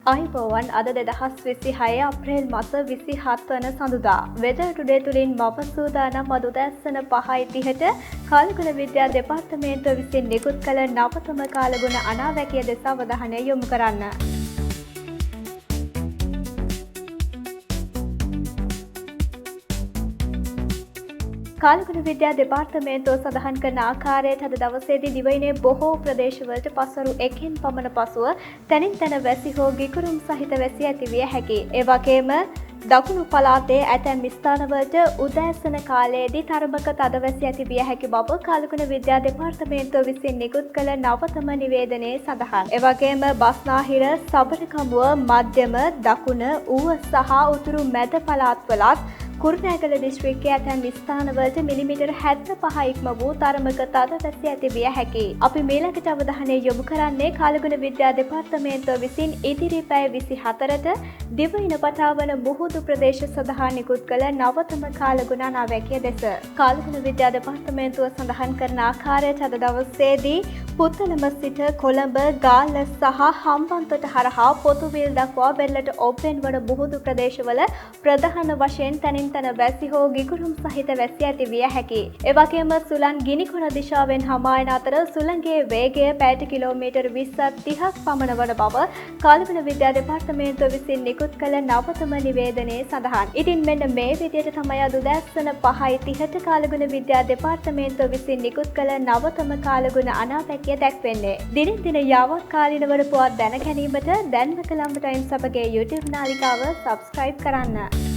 අයිබෝවන් අද 2026 අප්‍රේල් මාස 27 වන සඳුදා වෙදර් ටුඩේ තුලින් මම සූදානම් අද උදෑසන 5:30ට කාලගුණ විද්‍යා දෙපාර්තමේන්තුව විසින් නිකුත් කළ නවතම කාලගුණ අනාවැකිය දෙස අවධානය යොමු කරන්න. කාලගුණ විද්‍යා දෙපාර්තමේන්තුව සඳහන් කරන ආකාරයට අද දවසේදී දිවයිනේ බොහෝ ප්‍රදේශවලට පස්වරු 1කින් පමණ පසුව තැනින් තැන වැසි හෝ ගිගුරුම් සහිත වැසි ඇතිවිය හැකියි. ඒ වගේම දකුණු පළාතේ ඇතැම් ස්ථානවලට උදෑසන කාලයේදී තරමක තද වැසි ඇතිවිය හැකි බව කාලගුණ විද්‍යා දෙපාර්තමේන්තුව විසින් නිකුත් කළ නවතම නිවේදනයේ සඳහන්. ඒ වගේම බස්නාහිර, සබරකමුව, මධ්‍යම, දකුණ, ඌව සහ උතුරු මැද පළාත්වලත් කුරුණෑගල දිස්ත්‍රික්කයේ ඇතැම් ස්ථානවලට මිලිමීටර් 75 ඉක්ම වූ තරමක තද වැසි ඇතිවිය හැකියි. අපි මීළඟට අවධානය යොමු කරන්නේ කාලගුණ විද්‍යා දෙපාර්තමේන්තුව විසින් ඉදිරි පැය 24ට දිවයින පටාවන මුහුදු ප්‍රදේශ සඳහා නිකුත් කළ නවතම කාලගුණ අනාවැකිය දෙස. කාලගුණ විද්‍යා දෙපාර්තමේන්තුව සඳහන් කරන ආකාරයට අද දවසේදී පුත්තලම සිට කොළඹ, ගාල්ල සහ හම්බන්තොට හරහා පොතුවිල් දක්වා වෙරළට ඔබ්බෙන් වන මුහුදු ප්‍රදේශවල ප්‍රධාන වශයෙන් තනින් තන වැසි හෝ ගිගුරුම් සහිත වැසි ඇතිවිය හැකියි. ඒ වගේම සුළං ගිනිකොන දිශාවෙන් හමායන අතර සුළඟේ වේගය පැයට කිලෝමීටර් 20-30ක් පමණ වන බව කාලගුණ විද්‍යා දෙපාර්තමේන්තුව විසින් නිකුත් කළ නවතම නිවේදනයේ සඳහන්. ඉතින් මෙන්න මේ විදිහට තමයි අද උදෑසන 5:30ට කාලගුණ විද්‍යා දෙපාර්තමේන්තුව විසින් නිකුත් කළ නවතම කාලගුණ අනාවැකිය දැක්වෙන්නේ. දිනින් දින යාවත් කාලීන වන පුවත් දැන ගැනීමට දැන්ම කළම්බ ටයිම්ස් අපගේ YouTube නාලිකාව subscribe කරන්න.